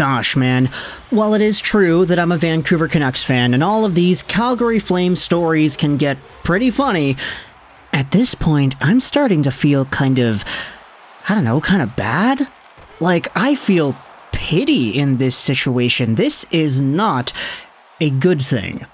Gosh, man. While it is true that I'm a Vancouver Canucks fan and all of these Calgary Flames stories can get pretty funny, at this point, I'm starting to feel kind of bad? Like, I feel pity in this situation. This is not a good thing.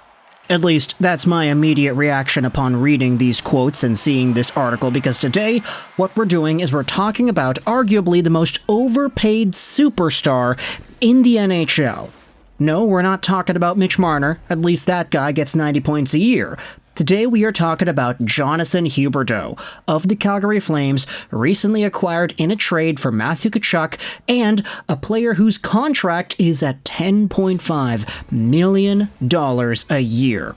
At least, that's my immediate reaction upon reading these quotes and seeing this article, because today, what we're doing is we're talking about arguably the most overpaid superstar in the NHL. No, we're not talking about Mitch Marner, at least that guy gets 90 points a year. Today we are talking about Jonathan Huberdeau of the Calgary Flames, recently acquired in a trade for Matthew Tkachuk, and a player whose contract is at $10.5 million a year.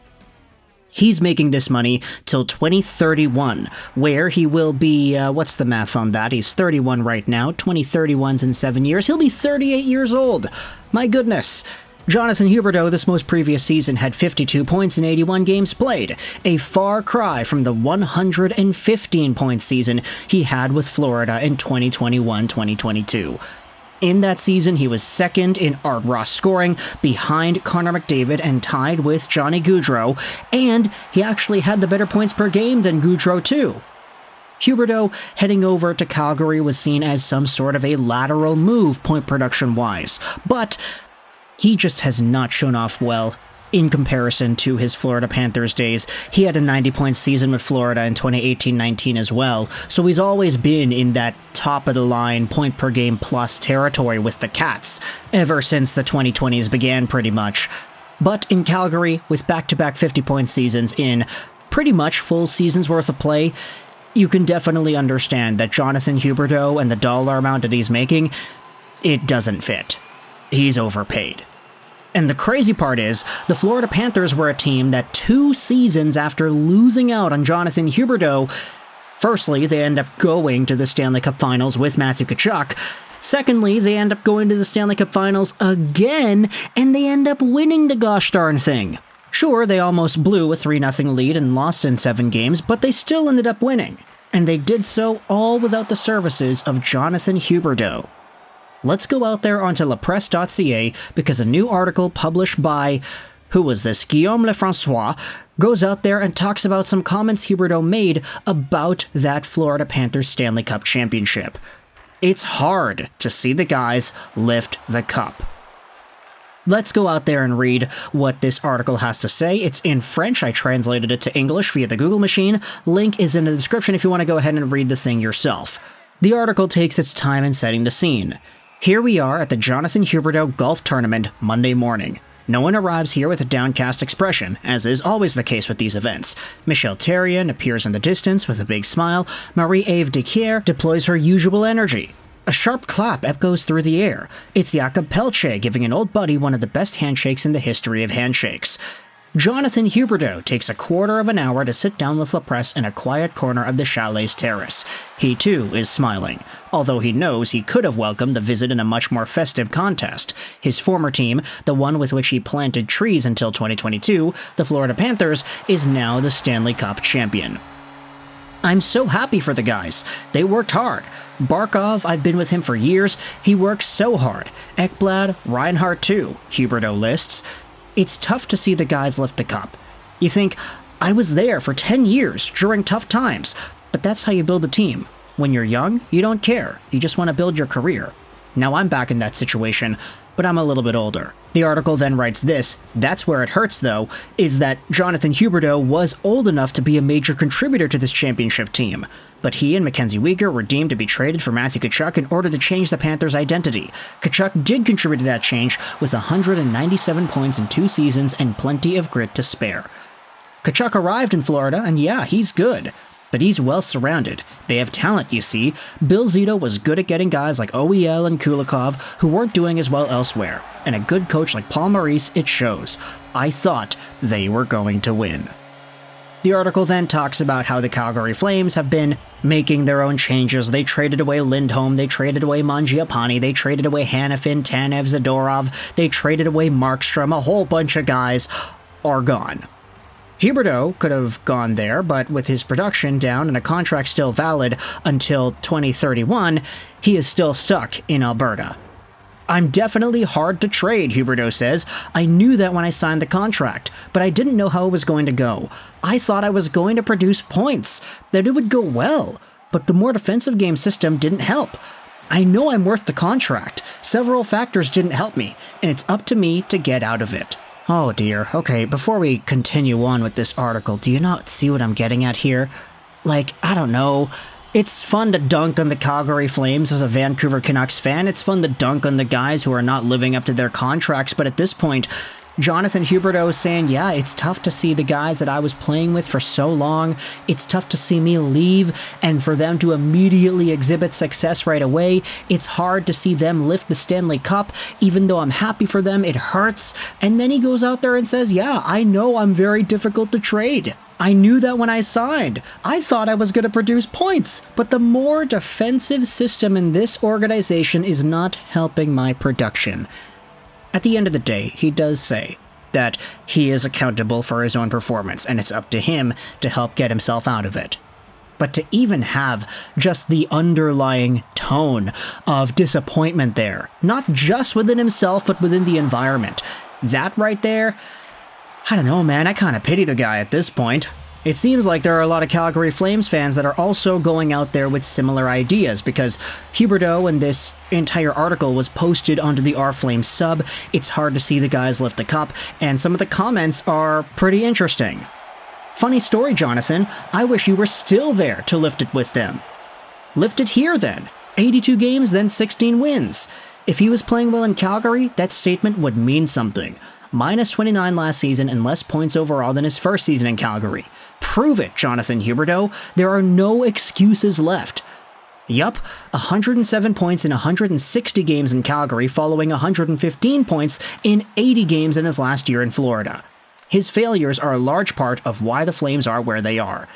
He's making this money till 2031, where he will be, what's the math on that? He's 31 right now, 2031's in 7 years. He'll be 38 years old. My goodness. Jonathan Huberdeau this most previous season had 52 points in 81 games played, a far cry from the 115-point season he had with Florida in 2021-2022. In that season, he was second in Art Ross scoring, behind Connor McDavid and tied with Johnny Gaudreau, and he actually had the better points per game than Gaudreau too. Huberdeau heading over to Calgary was seen as some sort of a lateral move point production-wise, but he just has not shown off well in comparison to his Florida Panthers days. He had a 90-point season with Florida in 2018-19 as well, so he's always been in that top-of-the-line point-per-game plus territory with the Cats, ever since the 2020s began pretty much. But in Calgary, with back-to-back 50-point seasons in pretty much full seasons worth of play, you can definitely understand that Jonathan Huberdeau and the dollar amount that he's making, it doesn't fit. He's overpaid. And the crazy part is, the Florida Panthers were a team that 2 seasons after losing out on Jonathan Huberdeau, firstly, they end up going to the Stanley Cup Finals with Matthew Tkachuk. Secondly, they end up going to the Stanley Cup Finals again, and they end up winning the gosh darn thing. Sure, they almost blew a 3-0 lead and lost in 7 games, but they still ended up winning. And they did so all without the services of Jonathan Huberdeau. Let's go out there onto lapresse.ca because a new article published by, who was this, Guillaume Lefrançois, goes out there and talks about some comments Huberdeau made about that Florida Panthers Stanley Cup championship. It's hard to see the guys lift the cup. Let's go out there and read what this article has to say. It's in French. I translated it to English via the Google machine. Link is in the description if you want to go ahead and read the thing yourself. The article takes its time in setting the scene. Here we are at the Jonathan Huberdeau Golf Tournament Monday morning. No one arrives here with a downcast expression, as is always the case with these events. Michel Therrien appears in the distance with a big smile. Marie-Ève Diquier deploys her usual energy. A sharp clap echoes through the air. It's Jakob Pelche giving an old buddy one of the best handshakes in the history of handshakes. Jonathan Huberdeau takes a quarter of an hour to sit down with Lapresse in a quiet corner of the chalet's terrace. He too is smiling, although he knows he could have welcomed the visit in a much more festive contest. His former team, the one with which he planted trees until 2022, the Florida Panthers, is now the Stanley Cup champion. I'm so happy for the guys. They worked hard. Barkov, I've been with him for years. He works so hard. Ekblad, Reinhart too, Huberdeau lists. It's tough to see the guys lift the cup. You think, I was there for 10 years during tough times, but that's how you build a team. When you're young, you don't care. You just want to build your career. Now I'm back in that situation, but I'm a little bit older. The article then writes this: that's where it hurts though, is that Jonathan Huberdeau was old enough to be a major contributor to this championship team. But he and Mackenzie Weegar were deemed to be traded for Matthew Tkachuk in order to change the Panthers' identity. Tkachuk did contribute to that change with 197 points in 2 seasons and plenty of grit to spare. Tkachuk arrived in Florida, and yeah, he's good. But he's well surrounded. They have talent, you see. Bill Zito was good at getting guys like OEL and Kulikov who weren't doing as well elsewhere. And a good coach like Paul Maurice, it shows. I thought they were going to win. The article then talks about how the Calgary Flames have been making their own changes. They traded away Lindholm, they traded away Mangiapane, they traded away Hanifin, Tanev, Zadorov, they traded away Markstrom, a whole bunch of guys are gone. Huberdeau could have gone there, but with his production down and a contract still valid until 2031, he is still stuck in Alberta. I'm definitely hard to trade, Huberdeau says. I knew that when I signed the contract, but I didn't know how it was going to go. I thought I was going to produce points, that it would go well, but the more defensive game system didn't help. I know I'm worth the contract. Several factors didn't help me, and it's up to me to get out of it. Oh dear, okay, before we continue on with this article, do you not see what I'm getting at here? Like, I don't know. It's fun to dunk on the Calgary Flames as a Vancouver Canucks fan. It's fun to dunk on the guys who are not living up to their contracts, but at this point, Jonathan Huberdeau is saying, yeah, it's tough to see the guys that I was playing with for so long. It's tough to see me leave and for them to immediately exhibit success right away. It's hard to see them lift the Stanley Cup. Even though I'm happy for them, it hurts. And then he goes out there and says, yeah, I know I'm very difficult to trade. I knew that when I signed. I thought I was going to produce points, but the more defensive system in this organization is not helping my production. At the end of the day, he does say that he is accountable for his own performance, and it's up to him to help get himself out of it. But to even have just the underlying tone of disappointment there, not just within himself, but within the environment, that right there, I don't know, man, I kind of pity the guy at this point. It seems like there are a lot of Calgary Flames fans that are also going out there with similar ideas, because Huberdeau and this entire article was posted onto the R-Flames sub. It's hard to see the guys lift the cup, and some of the comments are pretty interesting. Funny story, Jonathan. I wish you were still there to lift it with them. Lift it here then. 82 games, then 16 wins. If he was playing well in Calgary, that statement would mean something. Minus 29 last season and less points overall than his first season in Calgary. Prove it, Jonathan Huberdeau. There are no excuses left. Yup, 107 points in 160 games in Calgary, following 115 points in 80 games in his last year in Florida. His failures are a large part of why the Flames are where they are.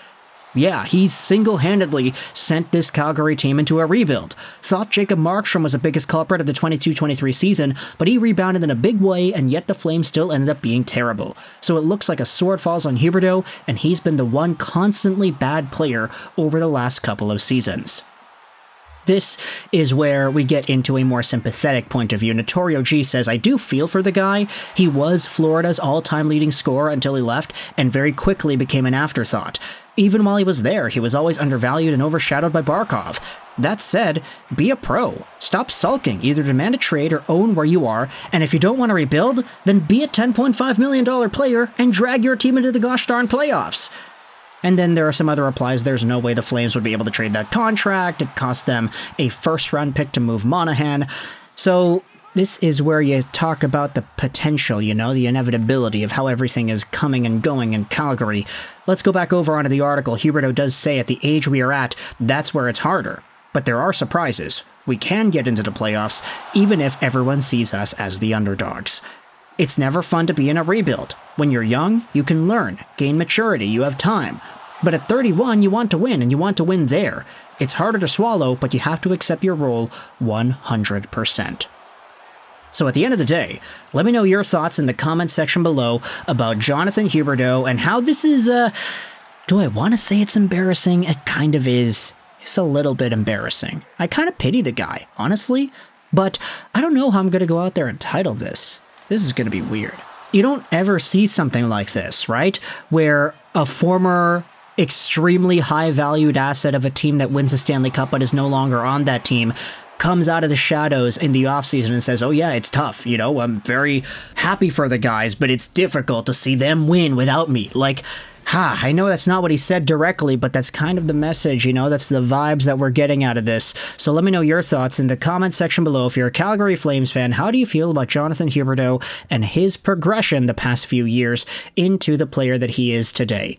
Yeah, he single-handedly sent this Calgary team into a rebuild. Thought Jacob Markstrom was the biggest culprit of the 22-23 season, but he rebounded in a big way, and yet the Flames still ended up being terrible. So it looks like a sword falls on Huberdeau, and he's been the one constantly bad player over the last couple of seasons. This is where we get into a more sympathetic point of view. Notorio G says, I do feel for the guy. He was Florida's all-time leading scorer until he left, and very quickly became an afterthought. Even while he was there, he was always undervalued and overshadowed by Barkov. That said, be a pro. Stop sulking. Either demand a trade or own where you are, and if you don't want to rebuild, then be a $10.5 million player and drag your team into the gosh darn playoffs. And then there are some other replies. There's no way the Flames would be able to trade that contract. It cost them a first-round pick to move Monahan. So this is where you talk about the potential, you know, the inevitability of how everything is coming and going in Calgary. Let's go back over onto the article. Huberdeau does say at the age we are at, that's where it's harder. But there are surprises. We can get into the playoffs, even if everyone sees us as the underdogs. It's never fun to be in a rebuild. When you're young, you can learn, gain maturity, you have time. But at 31, you want to win, and you want to win there. It's harder to swallow, but you have to accept your role 100%. So at the end of the day, let me know your thoughts in the comments section below about Jonathan Huberdeau and how this is, do I want to say it's embarrassing? It kind of is. It's a little bit embarrassing. I kind of pity the guy, honestly, but I don't know how I'm going to go out there and title this. This is going to be weird. You don't ever see something like this, right? Where a former extremely high-valued asset of a team that wins a Stanley Cup but is no longer on that team comes out of the shadows in the offseason and says, oh yeah, it's tough, you know, I'm very happy for the guys, but it's difficult to see them win without me. Like, I know that's not what he said directly, but that's kind of the message, you know, that's the vibes that we're getting out of this. So let me know your thoughts in the comment section below. If you're a Calgary Flames fan, how do you feel about Jonathan Huberdeau and his progression the past few years into the player that he is today?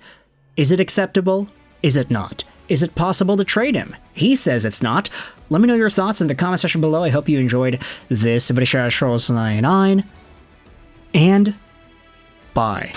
Is it acceptable? Is it not? Is it possible to trade him? He says it's not. Let me know your thoughts in the comment section below. I hope you enjoyed this. Everybody share Trolls 99, and bye.